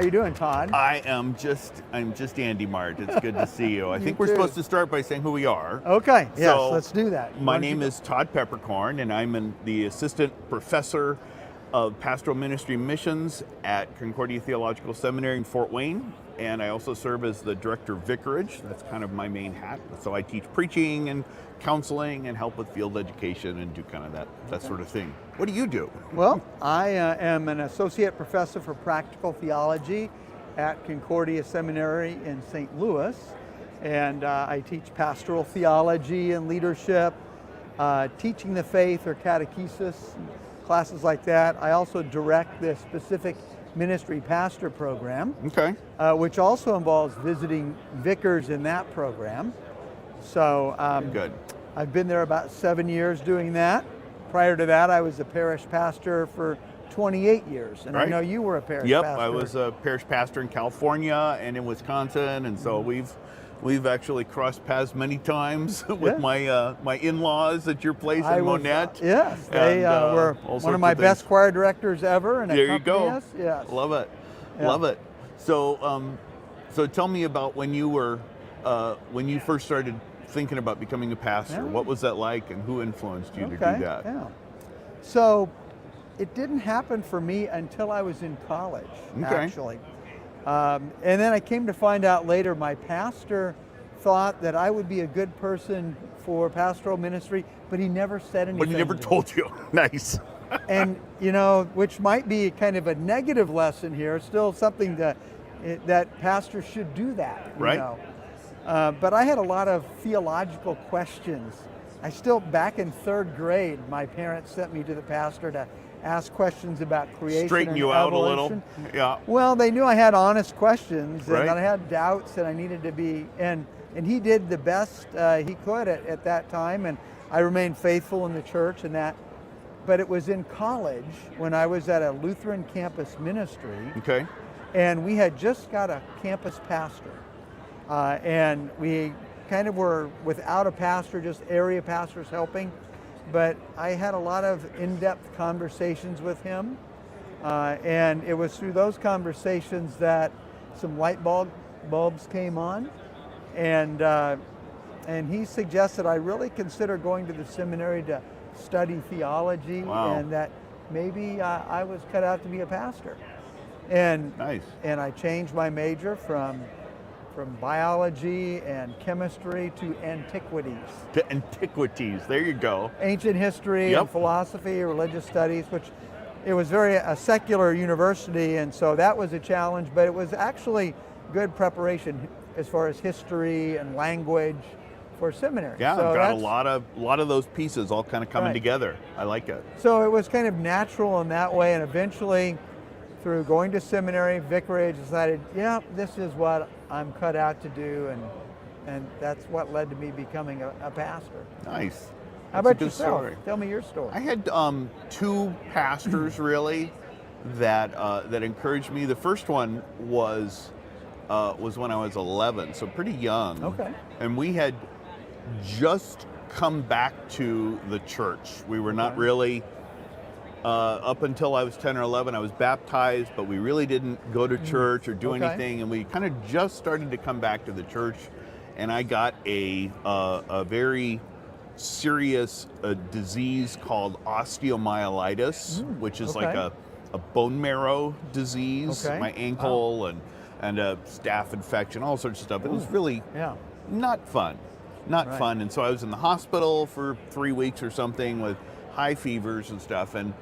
How you doing, Todd? I'm just Andy Mart. It's good to see you. I think we're too. supposed to start by saying who we are. Okay, yes, So, let's do that. My name is Todd Peperkorn, and I'm the assistant professor of Pastoral Ministry and Missions at Concordia Theological Seminary in Fort Wayne. And I also serve as the director of Vicarage. That's kind of my main hat. So I teach preaching and counseling and help with field education and do kind of that sort of thing. What do you do? Well, I am an associate professor for Practical Theology at Concordia Seminary in St. Louis. And I teach Pastoral Theology and leadership, teaching the faith or catechesis, classes like that. I also direct the specific ministry pastor program, Okay. Which also involves visiting vicars in that program. So Good. I've been there about 7 years doing that. Prior to that, I was a parish pastor for 28 years, and Right. I know you were a parish Yep, pastor. I was a parish pastor in California and in Wisconsin, and so we've actually crossed paths many times with my in-laws at your place in Monette. Yes, they and, were all one of sorts my of best things. choir directors ever, and There you go. us. Yes, Love it. Yeah. Love it. So, so tell me about when you first started thinking about becoming a pastor. Yeah. What was that like, and who influenced you to do that? Yeah. So it didn't happen for me until I was in college, actually. And then I came to find out later my pastor thought that I would be a good person for pastoral ministry, but he never said anything. But he never told you. Nice. And, which might be kind of a negative lesson here, still something that pastors should do that, Right. know. But I had a lot of theological questions. Back in third grade, my parents sent me to the pastor to ask questions about creation Straighten and you out evolution. a little. Yeah. Well, they knew I had honest questions, and Right. that I had doubts, and I needed to be, and he did the best he could at that time, and I remained faithful in the church and that. But it was in college when I was at a Lutheran campus ministry, Okay. and we had just got a campus pastor. And we kind of were without a pastor, just area pastors helping. But I had a lot of in-depth conversations with him. And it was through those conversations that some light bulbs came on. And he suggested I really consider going to the seminary to study theology. Wow. And that maybe I was cut out to be a pastor. And Nice. And I changed my major from biology and chemistry to antiquities. To antiquities. There you go. Ancient history Yep. and philosophy, religious studies, which it was a secular university, and so that was a challenge, but it was actually good preparation as far as history and language for seminary. Yeah, so I've got that's- a lot of those pieces all kind of coming Right. together. I like it. So it was kind of natural in that way, and eventually through going to seminary, vicarage, decided, this is what I'm cut out to do, and that's what led to me becoming a pastor. Nice. How That's a about good yourself? story. Tell me your story. I had two pastors really that encouraged me. The first one was when I was 11, so pretty young. Okay. And we had just come back to the church. We were not really up until I was 10 or 11. I was baptized, but we really didn't go to church or do anything. And we kind of just started to come back to the church. And I got a very serious disease called osteomyelitis, which is like a bone marrow disease. Okay. My ankle and a staph infection, all sorts of stuff. It was really not fun. Not Right. fun. And so I was in the hospital for 3 weeks or something with high fevers and stuff. And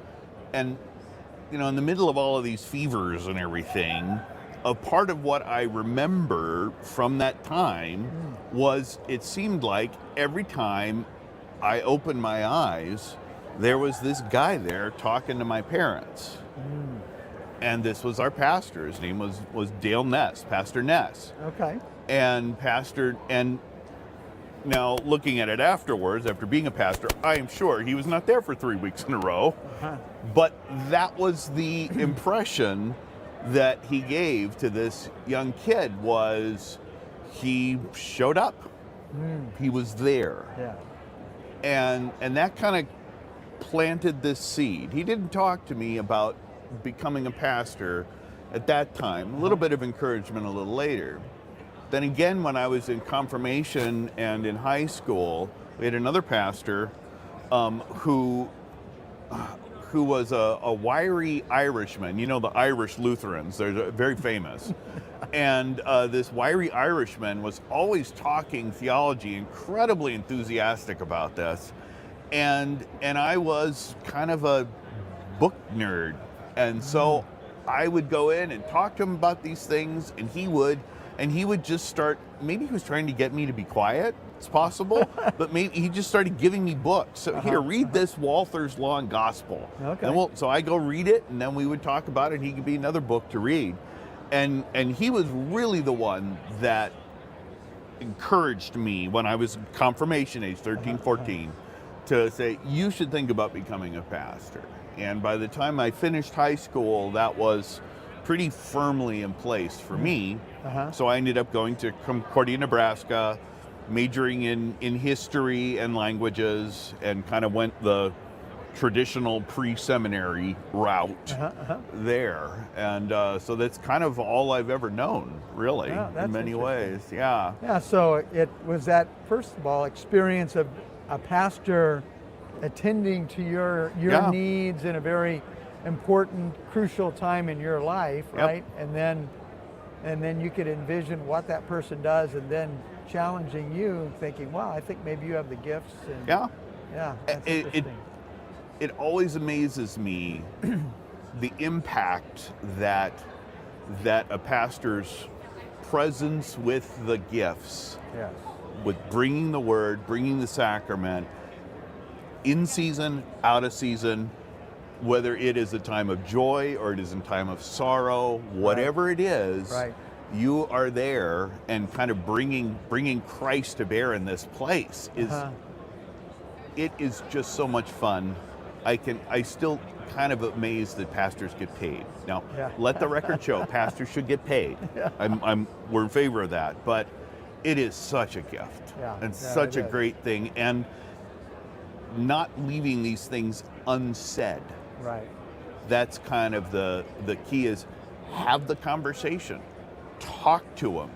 in the middle of all of these fevers and everything, a part of what I remember from that time was it seemed like every time I opened my eyes, there was this guy there talking to my parents. And this was our pastor. His name was Dale Ness, Pastor Ness. Okay. And now looking at it afterwards, after being a pastor, I am sure he was not there for 3 weeks in a row. But that was the impression that he gave to this young kid, was he showed up. He was there. Yeah. And that kind of planted this seed. He didn't talk to me about becoming a pastor at that time. A little bit of encouragement a little later. Then again, when I was in confirmation and in high school, we had another pastor who was a wiry Irishman. You know, the Irish Lutherans, they're very famous. And this wiry Irishman was always talking theology, incredibly enthusiastic about this. And I was kind of a book nerd. And so I would go in and talk to him about these things, and he would just start, maybe he was trying to get me to be quiet, it's possible, but maybe he just started giving me books. So here, read this Walther's Law and Gospel. Okay. And so I go read it, and then we would talk about it, and he could be another book to read. And he was really the one that encouraged me when I was confirmation age, 13, 14, to say, you should think about becoming a pastor. And by the time I finished high school, that was pretty firmly in place for me. So I ended up going to Concordia, Nebraska, majoring in history and languages, and kind of went the traditional pre-seminary route there. And so that's kind of all I've ever known, really, in many ways. Yeah. Yeah, so it was that, first of all, experience of a pastor attending to your needs in a very important, crucial time in your life, right? And then you could envision what that person does, and then challenging you, thinking, wow, I think maybe you have the gifts. And yeah, that's interesting. It always amazes me the impact that a pastor's presence with the gifts, with bringing the word, bringing the sacrament, in season, out of season, whether it is a time of joy or it is a time of sorrow, whatever it is, you are there and kind of bringing Christ to bear in this place. It is just so much fun. I still kind of amazed that pastors get paid. Now, let the record show, pastors should get paid. We're in favor of that, but it is such a gift and such a great thing, and not leaving these things unsaid. That's kind of the key, is have the conversation, talk to them,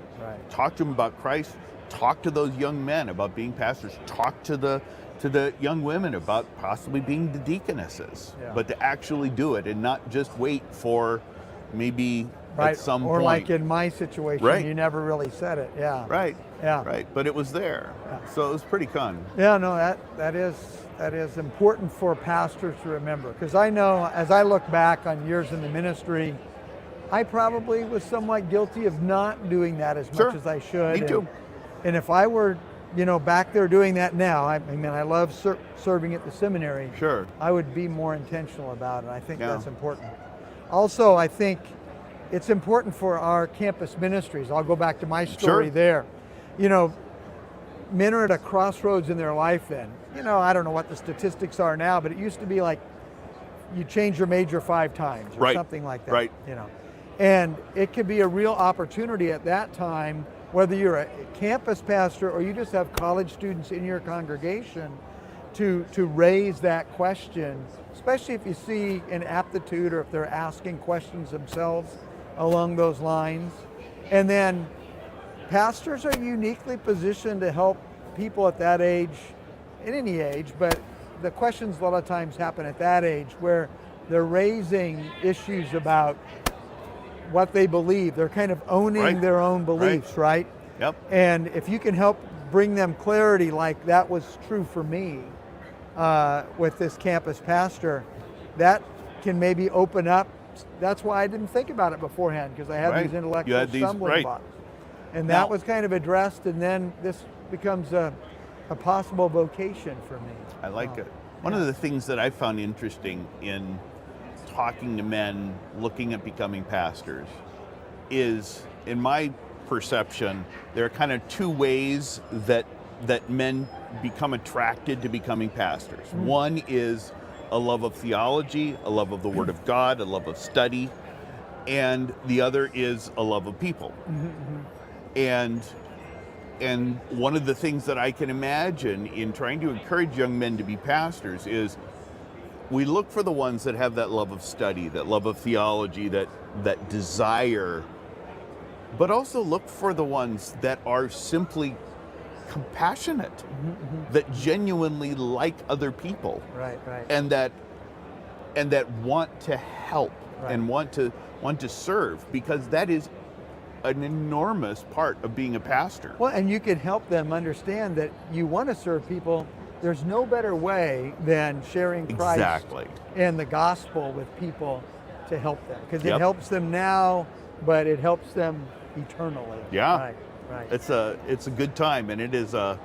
talk to them about Christ, talk to those young men about being pastors, talk to the young women about possibly being the deaconesses, but to actually do it and not just wait for maybe at some point. Or like in my situation, you never really said it. But it was there. So it was pretty fun. That is important for pastors to remember, because I know, as I look back on years in the ministry, I probably was somewhat guilty of not doing that as much as I should. Me too. And if I were, back there doing that now, I mean, I love serving at the seminary. I would be more intentional about it. I think that's important. Also, I think it's important for our campus ministries. I'll go back to my story there. Men are at a crossroads in their life then. I don't know what the statistics are now, but it used to be like you change your major 5 times or something like that. And it could be a real opportunity at that time, whether you're a campus pastor or you just have college students in your congregation, to raise that question, especially if you see an aptitude or if they're asking questions themselves along those lines. And then pastors are uniquely positioned to help people at that age, in any age, but the questions a lot of times happen at that age where they're raising issues about what they believe. They're kind of owning their own beliefs, And if you can help bring them clarity, like that was true for me with this campus pastor, that can maybe open up. That's why I didn't think about it beforehand, because I had these intellectual stumbling blocks. And that was kind of addressed, and then this becomes a possible vocation for me. I like it. One of the things that I found interesting in talking to men looking at becoming pastors is, in my perception, there are kind of 2 ways that men become attracted to becoming pastors. One is a love of theology, a love of the Word of God, a love of study, and the other is a love of people. And one of the things that I can imagine in trying to encourage young men to be pastors is we look for the ones that have that love of study, that love of theology, that desire, but also look for the ones that are simply compassionate, that genuinely like other people, Right. and that want to help and want to serve, because that is an enormous part of being a pastor. Well, and you can help them understand that you want to serve people. There's no better way than sharing Christ Exactly. and the gospel with people to help them, because it Yep. helps them now, but it helps them eternally. Yeah. Right. It's a good time, and it's a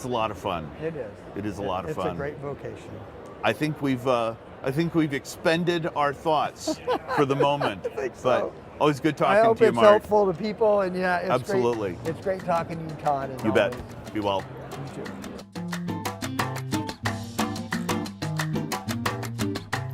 lot of fun. It is. It is a lot of fun. It's a great vocation. I think we've expended our thoughts for the moment. I think But so. always good I talking hope to you, it's Mart. helpful to people, and yeah, it's Absolutely. Great. It's great talking to you, Todd. As You bet. always. Be well. You too.